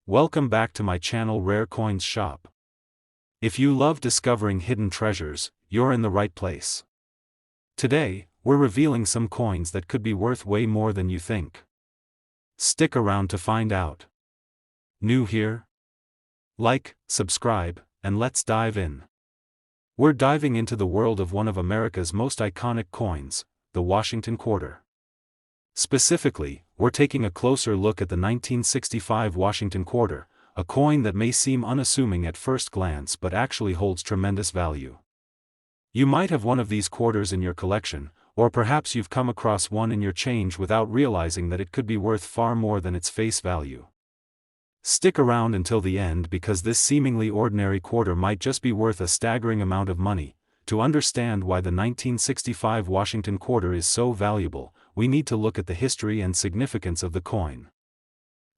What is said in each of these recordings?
Welcome back to my channel Rare Coins Shop. If you love discovering hidden treasures, you're in the right place. Today, we're revealing some coins that could be worth way more than you think. Stick around to find out. New here? Like, subscribe, and let's dive in. We're diving into the world of one of America's most iconic coins, the Washington Quarter. Specifically, we're taking a closer look at the 1965 Washington Quarter, a coin that may seem unassuming at first glance but actually holds tremendous value. You might have one of these quarters in your collection, or perhaps you've come across one in your change without realizing that it could be worth far more than its face value. Stick around until the end because this seemingly ordinary quarter might just be worth a staggering amount of money. To understand why the 1965 Washington Quarter is so valuable, we need to look at the history and significance of the coin.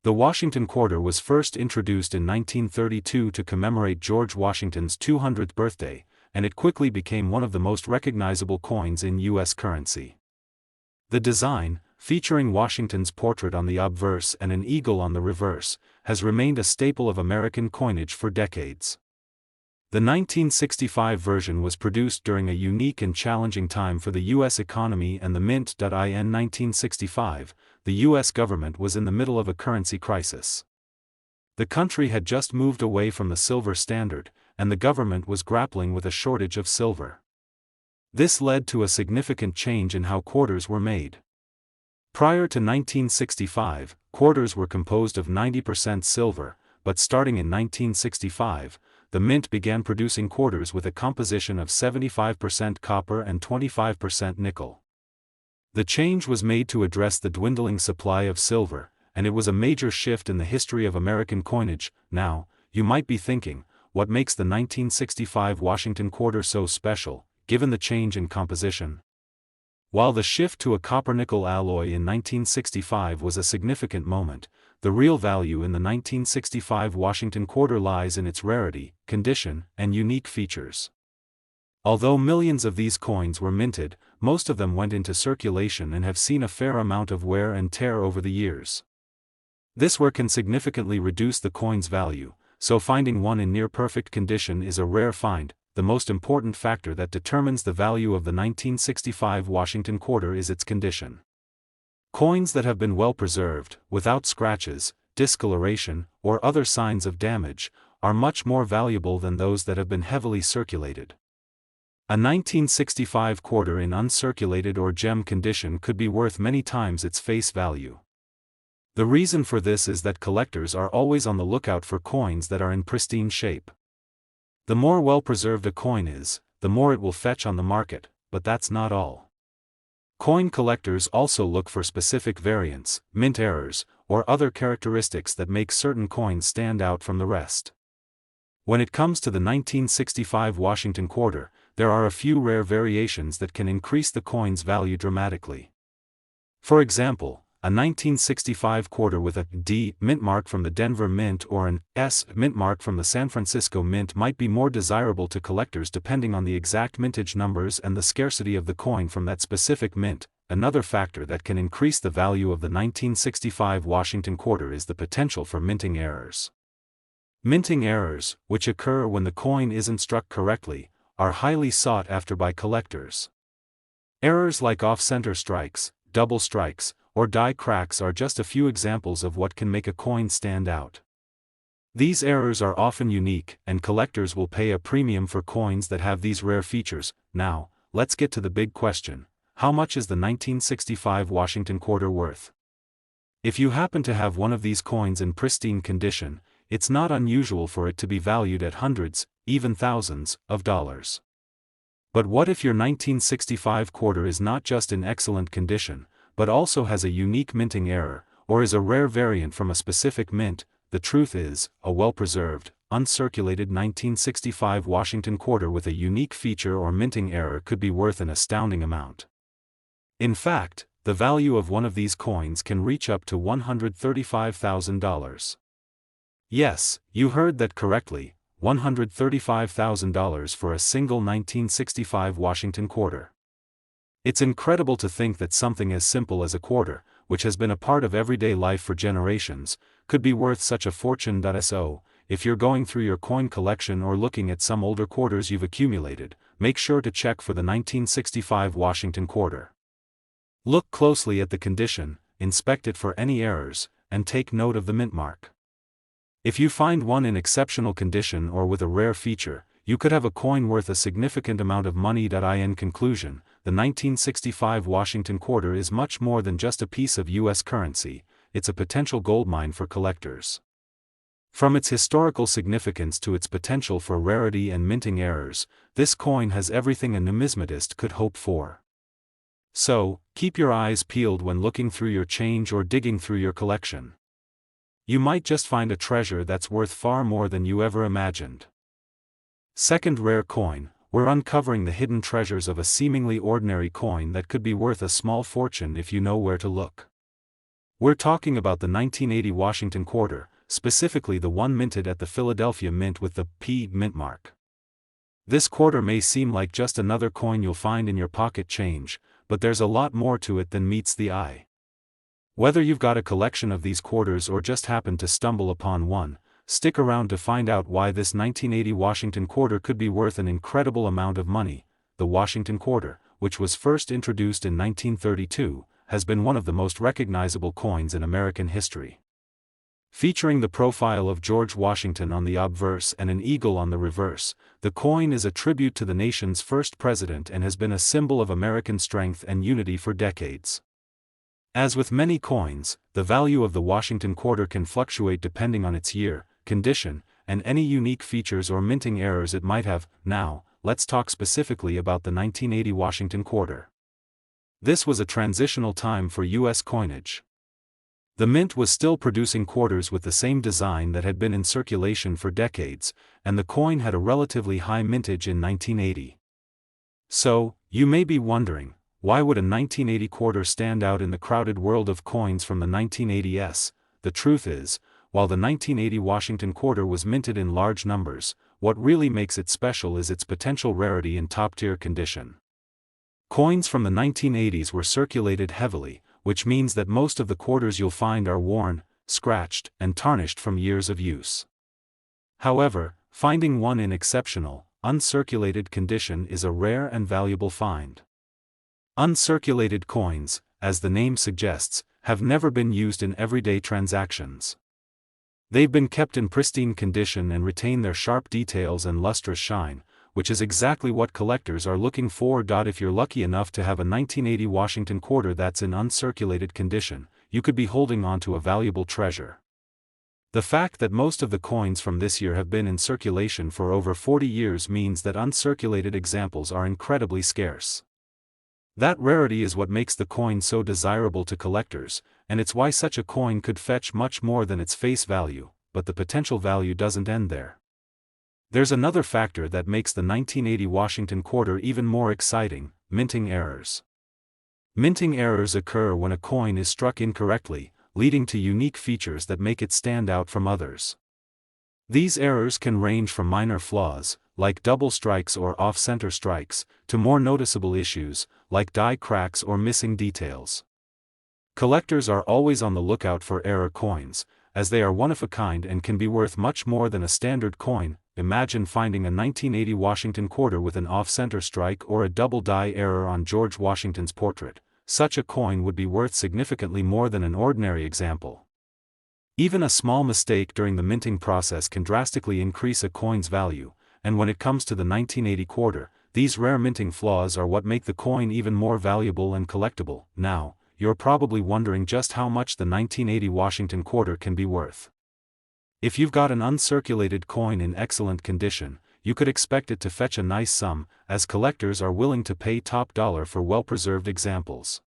The Washington Quarter was first introduced in 1932 to commemorate George Washington's 200th birthday, and it quickly became one of the most recognizable coins in U.S. currency. The design, featuring Washington's portrait on the obverse and an eagle on the reverse, has remained a staple of American coinage for decades. The 1965 version was produced during a unique and challenging time for the U.S. economy and the mint. In 1965, the U.S. government was in the middle of a currency crisis. The country had just moved away from the silver standard, and the government was grappling with a shortage of silver. This led to a significant change in how quarters were made. Prior to 1965, quarters were composed of 90% silver, but starting in 1965, the mint began producing quarters with a composition of 75% copper and 25% nickel. The change was made to address the dwindling supply of silver, and it was a major shift in the history of American coinage. Now, you might be thinking, what makes the 1965 Washington Quarter so special, given the change in composition? While the shift to a copper-nickel alloy in 1965 was a significant moment, the real value in the 1965 Washington Quarter lies in its rarity, condition, and unique features. Although millions of these coins were minted, most of them went into circulation and have seen a fair amount of wear and tear over the years. This wear can significantly reduce the coin's value, so finding one in near-perfect condition is a rare find. The most important factor that determines the value of the 1965 Washington Quarter is its condition. Coins that have been well preserved, without scratches, discoloration, or other signs of damage, are much more valuable than those that have been heavily circulated. A 1965 quarter in uncirculated or gem condition could be worth many times its face value. The reason for this is that collectors are always on the lookout for coins that are in pristine shape. The more well-preserved a coin is, the more it will fetch on the market, but that's not all. Coin collectors also look for specific variants, mint errors, or other characteristics that make certain coins stand out from the rest. When it comes to the 1965 Washington Quarter, there are a few rare variations that can increase the coin's value dramatically. For example, a 1965 quarter with a D mint mark from the Denver Mint or an S mint mark from the San Francisco Mint might be more desirable to collectors depending on the exact mintage numbers and the scarcity of the coin from that specific mint. Another factor that can increase the value of the 1965 Washington Quarter is the potential for minting errors. Minting errors, which occur when the coin isn't struck correctly, are highly sought after by collectors. Errors like off-center strikes, double strikes, or die cracks are just a few examples of what can make a coin stand out. These errors are often unique, and collectors will pay a premium for coins that have these rare features. Now, let's get to the big question: how much is the 1965 Washington Quarter worth? If you happen to have one of these coins in pristine condition, it's not unusual for it to be valued at hundreds, even thousands, of dollars. But what if your 1965 quarter is not just in excellent condition, but also has a unique minting error, or is a rare variant from a specific mint? The truth is, a well-preserved, uncirculated 1965 Washington Quarter with a unique feature or minting error could be worth an astounding amount. In fact, the value of one of these coins can reach up to $135,000. Yes, you heard that correctly, $135,000 for a single 1965 Washington Quarter. It's incredible to think that something as simple as a quarter, which has been a part of everyday life for generations, could be worth such a fortune. So, if you're going through your coin collection or looking at some older quarters you've accumulated, make sure to check for the 1965 Washington quarter. Look closely at the condition, inspect it for any errors, and take note of the mint mark. If you find one in exceptional condition or with a rare feature, you could have a coin worth a significant amount of money. In conclusion, the 1965 Washington quarter is much more than just a piece of U.S. currency, it's a potential goldmine for collectors. From its historical significance to its potential for rarity and minting errors, this coin has everything a numismatist could hope for. So, keep your eyes peeled when looking through your change or digging through your collection. You might just find a treasure that's worth far more than you ever imagined. Second rare coin, we're uncovering the hidden treasures of a seemingly ordinary coin that could be worth a small fortune if you know where to look. We're talking about the 1980 Washington quarter, specifically the one minted at the Philadelphia Mint with the P mint mark. This quarter may seem like just another coin you'll find in your pocket change, but there's a lot more to it than meets the eye. Whether you've got a collection of these quarters or just happen to stumble upon one, stick around to find out why this 1980 Washington quarter could be worth an incredible amount of money. The Washington quarter, which was first introduced in 1932, has been one of the most recognizable coins in American history. Featuring the profile of George Washington on the obverse and an eagle on the reverse, the coin is a tribute to the nation's first president and has been a symbol of American strength and unity for decades. As with many coins, the value of the Washington quarter can fluctuate depending on its year, condition, and any unique features or minting errors it might have. Now, let's talk specifically about the 1980 Washington quarter. This was a transitional time for U.S. coinage. The mint was still producing quarters with the same design that had been in circulation for decades, and the coin had a relatively high mintage in 1980. So, you may be wondering, why would a 1980 quarter stand out in the crowded world of coins from the 1980s? The truth is, while the 1980 Washington quarter was minted in large numbers, what really makes it special is its potential rarity and top-tier condition. Coins from the 1980s were circulated heavily, which means that most of the quarters you'll find are worn, scratched, and tarnished from years of use. However, finding one in exceptional, uncirculated condition is a rare and valuable find. Uncirculated coins, as the name suggests, have never been used in everyday transactions. They've been kept in pristine condition and retain their sharp details and lustrous shine, which is exactly what collectors are looking for. If you're lucky enough to have a 1980 Washington quarter that's in uncirculated condition, you could be holding on to a valuable treasure. The fact that most of the coins from this year have been in circulation for over 40 years means that uncirculated examples are incredibly scarce. That rarity is what makes the coin so desirable to collectors, and it's why such a coin could fetch much more than its face value, but the potential value doesn't end there. There's another factor that makes the 1980 Washington quarter even more exciting: minting errors. Minting errors occur when a coin is struck incorrectly, leading to unique features that make it stand out from others. These errors can range from minor flaws, like double strikes or off-center strikes, to more noticeable issues, like die cracks or missing details. Collectors are always on the lookout for error coins, as they are one-of-a-kind and can be worth much more than a standard coin. Imagine finding a 1980 Washington quarter with an off-center strike or a double die error on George Washington's portrait. Such a coin would be worth significantly more than an ordinary example. Even a small mistake during the minting process can drastically increase a coin's value, and when it comes to the 1980 quarter, these rare minting flaws are what make the coin even more valuable and collectible. Now, you're probably wondering just how much the 1980 Washington quarter can be worth. If you've got an uncirculated coin in excellent condition, you could expect it to fetch a nice sum, as collectors are willing to pay top dollar for well-preserved examples.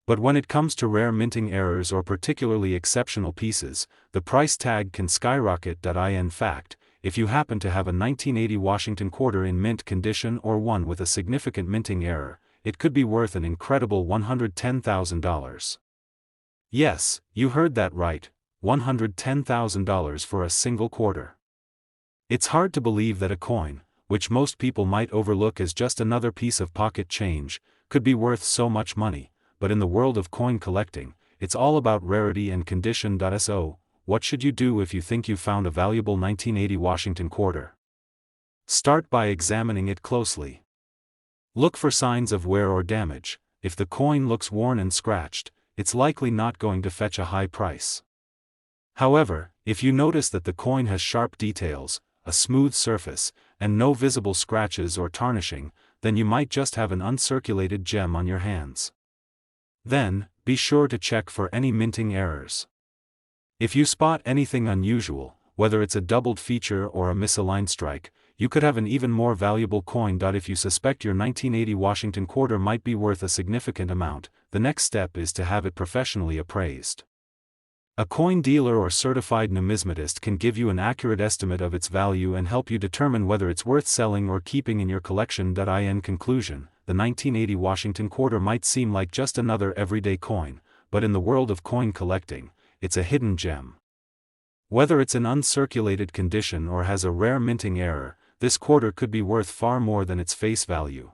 But when it comes to rare minting errors or particularly exceptional pieces, the price tag can skyrocket. In fact, if you happen to have a 1980 Washington quarter in mint condition or one with a significant minting error, it could be worth an incredible $110,000. Yes, you heard that right, $110,000 for a single quarter. It's hard to believe that a coin, which most people might overlook as just another piece of pocket change, could be worth so much money, but in the world of coin collecting, it's all about rarity and condition. So, what should you do if you think you found a valuable 1980 Washington quarter? Start by examining it closely. Look for signs of wear or damage. If the coin looks worn and scratched, it's likely not going to fetch a high price. However, if you notice that the coin has sharp details, a smooth surface, and no visible scratches or tarnishing, then you might just have an uncirculated gem on your hands. Then, be sure to check for any minting errors. If you spot anything unusual, whether it's a doubled feature or a misaligned strike, you could have an even more valuable coin. If you suspect your 1980 Washington quarter might be worth a significant amount, the next step is to have it professionally appraised. A coin dealer or certified numismatist can give you an accurate estimate of its value and help you determine whether it's worth selling or keeping in your collection. In conclusion, the 1980 Washington quarter might seem like just another everyday coin, but in the world of coin collecting, it's a hidden gem. Whether it's in uncirculated condition or has a rare minting error, this quarter could be worth far more than its face value.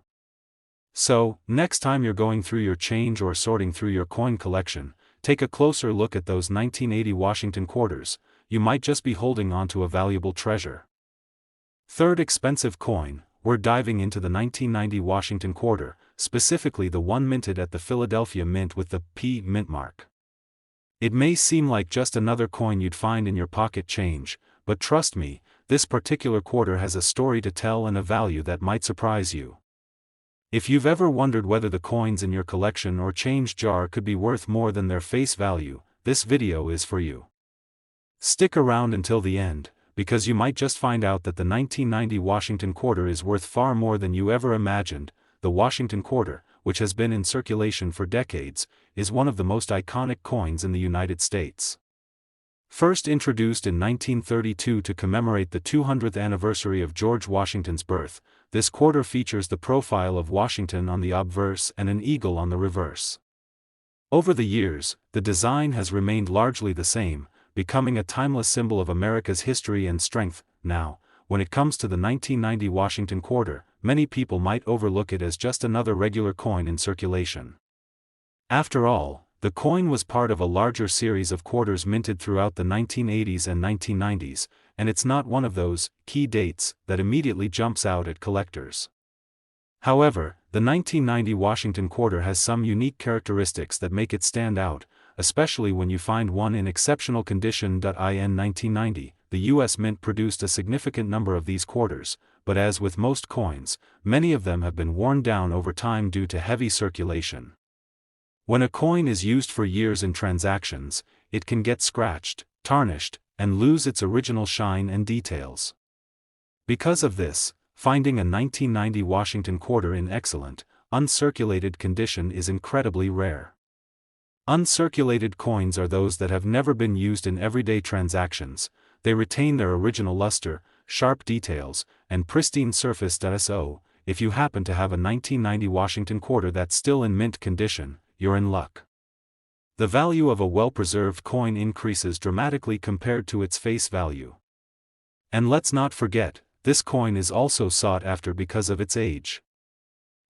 So, next time you're going through your change or sorting through your coin collection, take a closer look at those 1980 Washington quarters. You might just be holding onto a valuable treasure. Third expensive coin, we're diving into the 1990 Washington quarter, specifically the one minted at the Philadelphia Mint with the P mint mark. It may seem like just another coin you'd find in your pocket change, but trust me, this particular quarter has a story to tell and a value that might surprise you. If you've ever wondered whether the coins in your collection or change jar could be worth more than their face value, this video is for you. Stick around until the end, because you might just find out that the 1990 Washington quarter is worth far more than you ever imagined. The Washington quarter, which has been in circulation for decades, is one of the most iconic coins in the United States. First introduced in 1932 to commemorate the 200th anniversary of George Washington's birth, this quarter features the profile of Washington on the obverse and an eagle on the reverse. Over the years, the design has remained largely the same, becoming a timeless symbol of America's history and strength. Now, when it comes to the 1990 Washington quarter, many people might overlook it as just another regular coin in circulation. After all, the coin was part of a larger series of quarters minted throughout the 1980s and 1990s, and it's not one of those key dates that immediately jumps out at collectors. However, the 1990 Washington quarter has some unique characteristics that make it stand out, especially when you find one in exceptional condition. In 1990, the U.S. Mint produced a significant number of these quarters, but as with most coins, many of them have been worn down over time due to heavy circulation. When a coin is used for years in transactions, it can get scratched, tarnished, and lose its original shine and details. Because of this, finding a 1990 Washington quarter in excellent, uncirculated condition is incredibly rare. Uncirculated coins are those that have never been used in everyday transactions. They retain their original luster, sharp details, and pristine surface. So, if you happen to have a 1990 Washington quarter that's still in mint condition, you're in luck. The value of a well-preserved coin increases dramatically compared to its face value. And let's not forget, this coin is also sought after because of its age.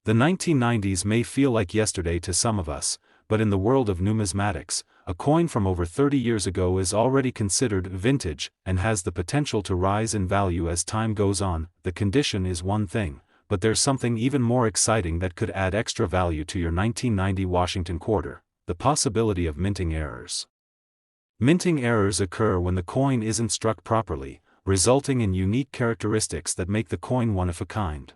The 1990s may feel like yesterday to some of us, but in the world of numismatics, a coin from over 30 years ago is already considered vintage and has the potential to rise in value as time goes on. The condition is one thing, but there's something even more exciting that could add extra value to your 1990 Washington quarter: the possibility of minting errors. Minting errors occur when the coin isn't struck properly, resulting in unique characteristics that make the coin one of a kind.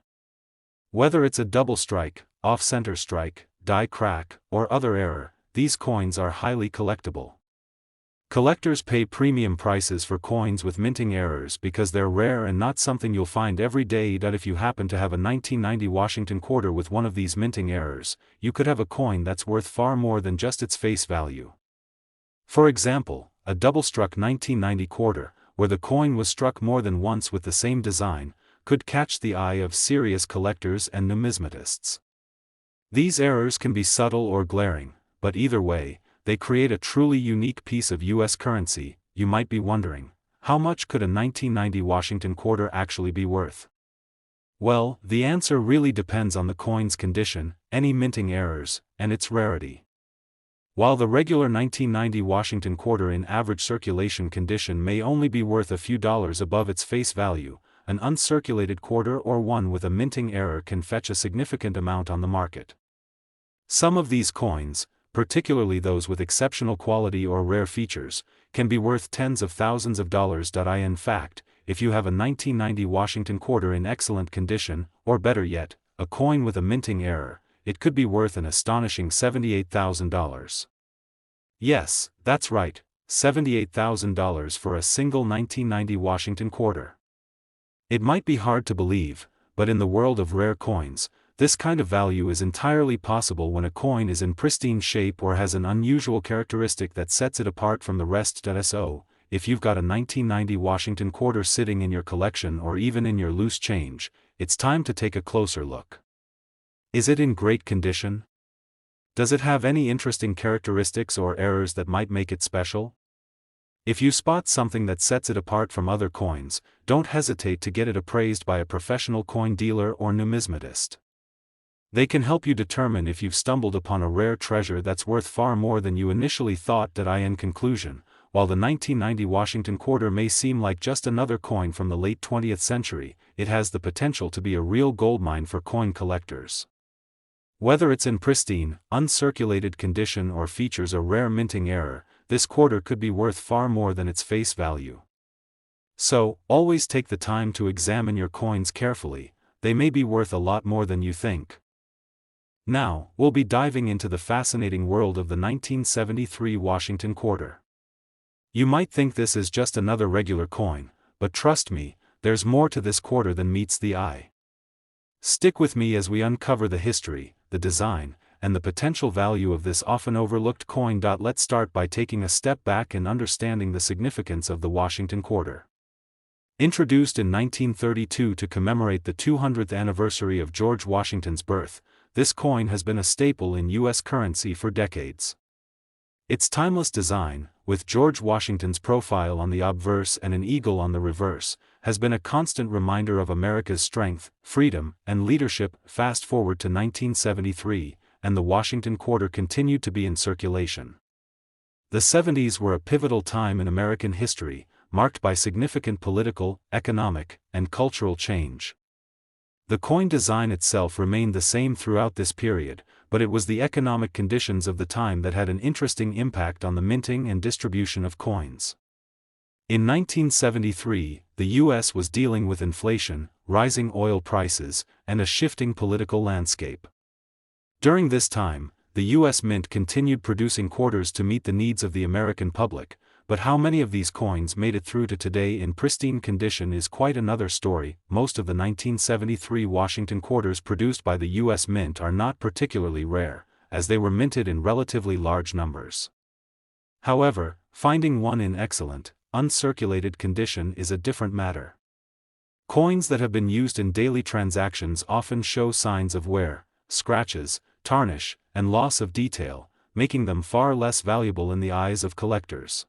Whether it's a double strike, off-center strike, die crack, or other error, these coins are highly collectible. Collectors pay premium prices for coins with minting errors because they're rare and not something you'll find every day. If you happen to have a 1990 Washington quarter with one of these minting errors, you could have a coin that's worth far more than just its face value. For example, a double-struck 1990 quarter, where the coin was struck more than once with the same design, could catch the eye of serious collectors and numismatists. These errors can be subtle or glaring, but either way, they create a truly unique piece of U.S. currency. You might be wondering, how much could a 1990 Washington quarter actually be worth? Well, the answer really depends on the coin's condition, any minting errors, and its rarity. While the regular 1990 Washington quarter in average circulation condition may only be worth a few dollars above its face value, an uncirculated quarter or one with a minting error can fetch a significant amount on the market. Some of these coins, particularly those with exceptional quality or rare features, can be worth tens of thousands of dollars. In fact, if you have a 1990 Washington quarter in excellent condition, or better yet, a coin with a minting error, it could be worth an astonishing $78,000. Yes, that's right, $78,000 for a single 1990 Washington quarter. It might be hard to believe, but in the world of rare coins, this kind of value is entirely possible when a coin is in pristine shape or has an unusual characteristic that sets it apart from the rest. So, if you've got a 1990 Washington quarter sitting in your collection or even in your loose change, it's time to take a closer look. Is it in great condition? Does it have any interesting characteristics or errors that might make it special? If you spot something that sets it apart from other coins, don't hesitate to get it appraised by a professional coin dealer or numismatist. They can help you determine if you've stumbled upon a rare treasure that's worth far more than you initially thought. In conclusion, while the 1990 Washington quarter may seem like just another coin from the late 20th century, it has the potential to be a real goldmine for coin collectors. Whether it's in pristine, uncirculated condition or features a rare minting error, this quarter could be worth far more than its face value. So, always take the time to examine your coins carefully. They may be worth a lot more than you think. Now, we'll be diving into the fascinating world of the 1973 Washington quarter. You might think this is just another regular coin, but trust me, there's more to this quarter than meets the eye. Stick with me as we uncover the history, the design, and the potential value of this often overlooked coin. Let's start by taking a step back and understanding the significance of the Washington quarter. Introduced in 1932 to commemorate the 200th anniversary of George Washington's birth, this coin has been a staple in U.S. currency for decades. Its timeless design, with George Washington's profile on the obverse and an eagle on the reverse, has been a constant reminder of America's strength, freedom, and leadership. Fast forward to 1973, and the Washington quarter continued to be in circulation. The 70s were a pivotal time in American history, marked by significant political, economic, and cultural change. The coin design itself remained the same throughout this period, but it was the economic conditions of the time that had an interesting impact on the minting and distribution of coins. In 1973, the U.S. was dealing with inflation, rising oil prices, and a shifting political landscape. During this time, the U.S. Mint continued producing quarters to meet the needs of the American public, but how many of these coins made it through to today in pristine condition is quite another story. Most of the 1973 Washington quarters produced by the U.S. Mint are not particularly rare, as they were minted in relatively large numbers. However, finding one in excellent, uncirculated condition is a different matter. Coins that have been used in daily transactions often show signs of wear, scratches, tarnish, and loss of detail, making them far less valuable in the eyes of collectors.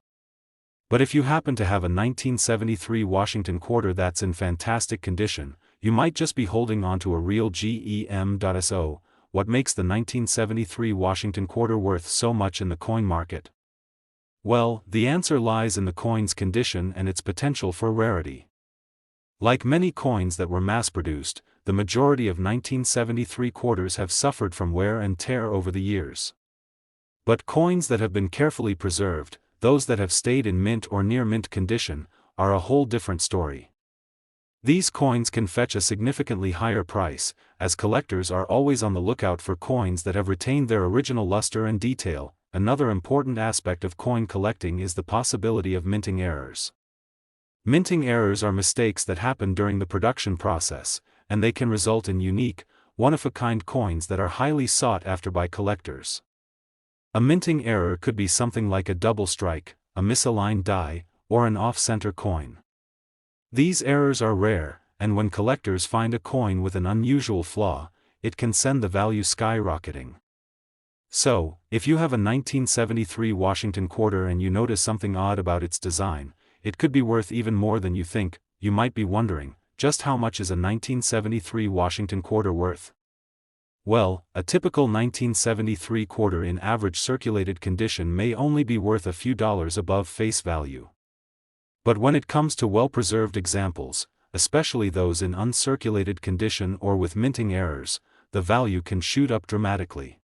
But if you happen to have a 1973 Washington quarter that's in fantastic condition, you might just be holding on to a real gem. So, what makes the 1973 Washington quarter worth so much in the coin market? Well, the answer lies in the coin's condition and its potential for rarity. Like many coins that were mass-produced, the majority of 1973 quarters have suffered from wear and tear over the years. But coins that have been carefully preserved, those that have stayed in mint or near mint condition, are a whole different story. These coins can fetch a significantly higher price, as collectors are always on the lookout for coins that have retained their original luster and detail. Another important aspect of coin collecting is the possibility of minting errors. Minting errors are mistakes that happen during the production process, and they can result in unique, one-of-a-kind coins that are highly sought after by collectors. A minting error could be something like a double strike, a misaligned die, or an off-center coin. These errors are rare, and when collectors find a coin with an unusual flaw, it can send the value skyrocketing. So, if you have a 1973 Washington quarter and you notice something odd about its design, it could be worth even more than you think. You might be wondering, just how much is a 1973 Washington quarter worth? Well, a typical 1973 quarter in average circulated condition may only be worth a few dollars above face value. But when it comes to well-preserved examples, especially those in uncirculated condition or with minting errors, the value can shoot up dramatically.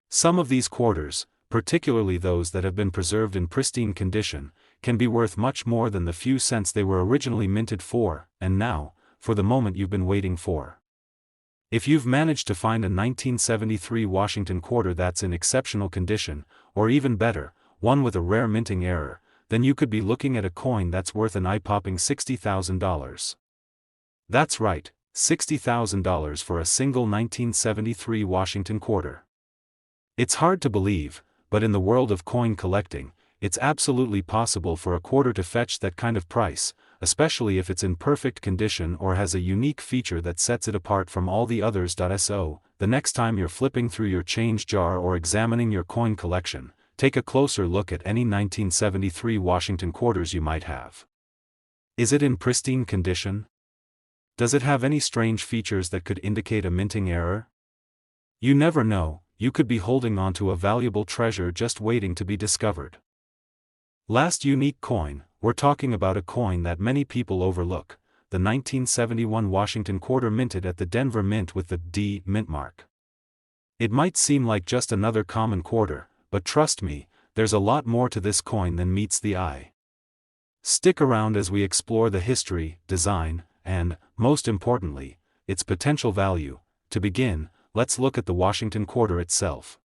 Some of these quarters, particularly those that have been preserved in pristine condition, can be worth much more than the few cents they were originally minted for, and now, for the moment you've been waiting for. If you've managed to find a 1973 Washington quarter that's in exceptional condition, or even better, one with a rare minting error, then you could be looking at a coin that's worth an eye-popping $60,000. That's right, $60,000 for a single 1973 Washington quarter. It's hard to believe, but in the world of coin collecting, it's absolutely possible for a quarter to fetch that kind of price, especially if it's in perfect condition or has a unique feature that sets it apart from all the others. So, the next time you're flipping through your change jar or examining your coin collection, take a closer look at any 1973 Washington quarters you might have. Is it in pristine condition? Does it have any strange features that could indicate a minting error? You never know, you could be holding onto a valuable treasure just waiting to be discovered. Last unique coin, we're talking about a coin that many people overlook, the 1971 Washington quarter minted at the Denver Mint with the D mint mark. It might seem like just another common quarter, but trust me, there's a lot more to this coin than meets the eye. Stick around as we explore the history, design, and, most importantly, its potential value. To begin, let's look at the Washington quarter itself.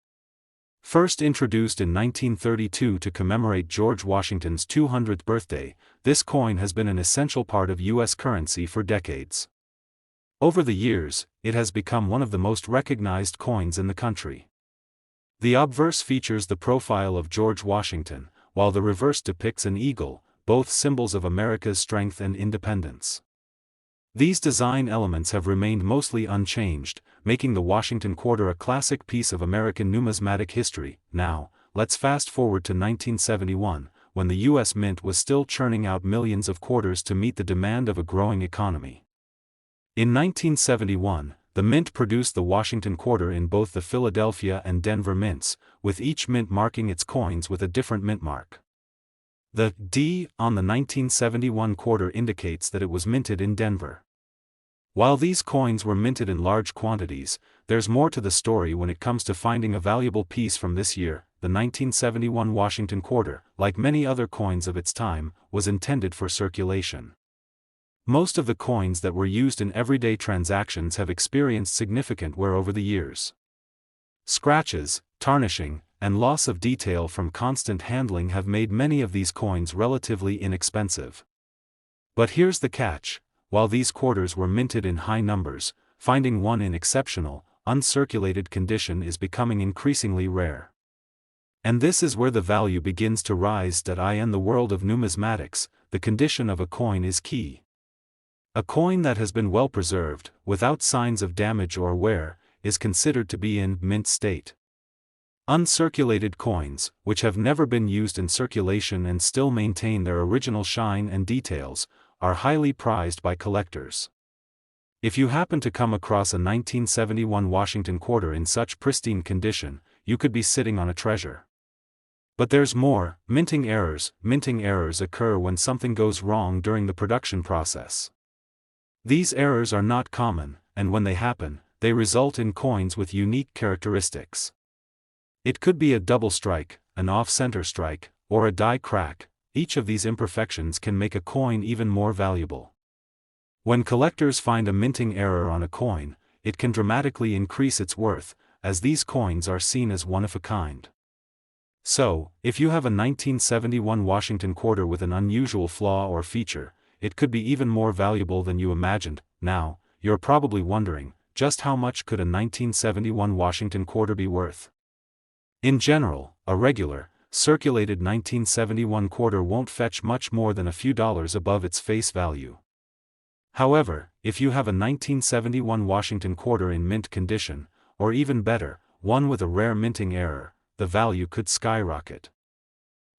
First introduced in 1932 to commemorate George Washington's 200th birthday, this coin has been an essential part of U.S. currency for decades. Over the years, it has become one of the most recognized coins in the country. The obverse features the profile of George Washington, while the reverse depicts an eagle, both symbols of America's strength and independence. These design elements have remained mostly unchanged, making the Washington quarter a classic piece of American numismatic history. Now, let's fast forward to 1971, when the U.S. Mint was still churning out millions of quarters to meet the demand of a growing economy. In 1971, the Mint produced the Washington quarter in both the Philadelphia and Denver mints, with each mint marking its coins with a different mint mark. The D on the 1971 quarter indicates that it was minted in Denver. While these coins were minted in large quantities, there's more to the story when it comes to finding a valuable piece from this year. The 1971 Washington quarter, like many other coins of its time, was intended for circulation. Most of the coins that were used in everyday transactions have experienced significant wear over the years. Scratches, tarnishing, and loss of detail from constant handling have made many of these coins relatively inexpensive. But here's the catch: while these quarters were minted in high numbers, finding one in exceptional, uncirculated condition is becoming increasingly rare. And this is where the value begins to rise. In the world of numismatics, the condition of a coin is key. A coin that has been well preserved, without signs of damage or wear, is considered to be in mint state. Uncirculated coins, which have never been used in circulation and still maintain their original shine and details, are highly prized by collectors. If you happen to come across a 1971 Washington quarter in such pristine condition, you could be sitting on a treasure. But there's more. Minting errors. Minting errors occur when something goes wrong during the production process. These errors are not common, and when they happen, they result in coins with unique characteristics. It could be a double strike, an off-center strike, or a die crack. Each of these imperfections can make a coin even more valuable. When collectors find a minting error on a coin, it can dramatically increase its worth, as these coins are seen as one of a kind. So, if you have a 1971 Washington quarter with an unusual flaw or feature, it could be even more valuable than you imagined. Now, you're probably wondering, just how much could a 1971 Washington quarter be worth? In general, a regular, circulated 1971 quarter won't fetch much more than a few dollars above its face value. However, if you have a 1971 Washington quarter in mint condition, or even better, one with a rare minting error, the value could skyrocket.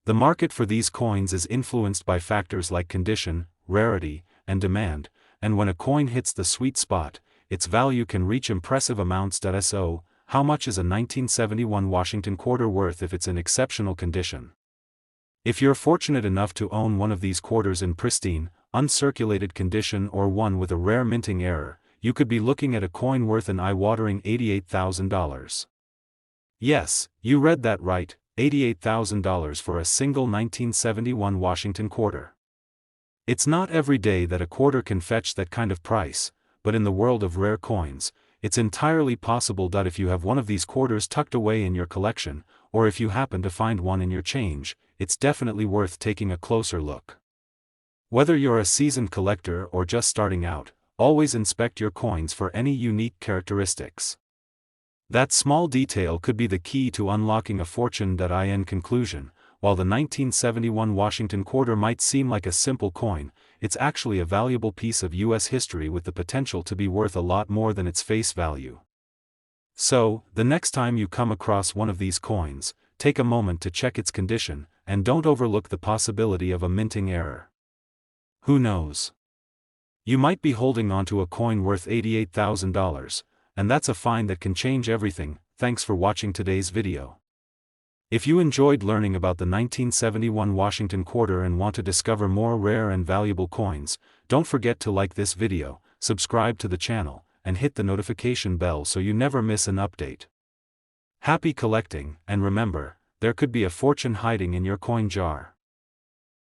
The market for these coins is influenced by factors like condition, rarity, and demand, and when a coin hits the sweet spot, its value can reach impressive amounts. So, how much is a 1971 Washington quarter worth if it's in exceptional condition? If you're fortunate enough to own one of these quarters in pristine, uncirculated condition or one with a rare minting error, you could be looking at a coin worth an eye-watering $88,000. Yes, you read that right, $88,000 for a single 1971 Washington quarter. It's not every day that a quarter can fetch that kind of price, but in the world of rare coins, it's entirely possible that if you have one of these quarters tucked away in your collection, or if you happen to find one in your change, it's definitely worth taking a closer look. Whether you're a seasoned collector or just starting out, always inspect your coins for any unique characteristics. That small detail could be the key to unlocking a fortune. In conclusion, while the 1971 Washington quarter might seem like a simple coin, it's actually a valuable piece of U.S. history with the potential to be worth a lot more than its face value. So, the next time you come across one of these coins, take a moment to check its condition, and don't overlook the possibility of a minting error. Who knows? You might be holding onto a coin worth $88,000, and that's a find that can change everything. Thanks for watching today's video. If you enjoyed learning about the 1971 Washington quarter and want to discover more rare and valuable coins, don't forget to like this video, subscribe to the channel, and hit the notification bell so you never miss an update. Happy collecting, and remember, there could be a fortune hiding in your coin jar.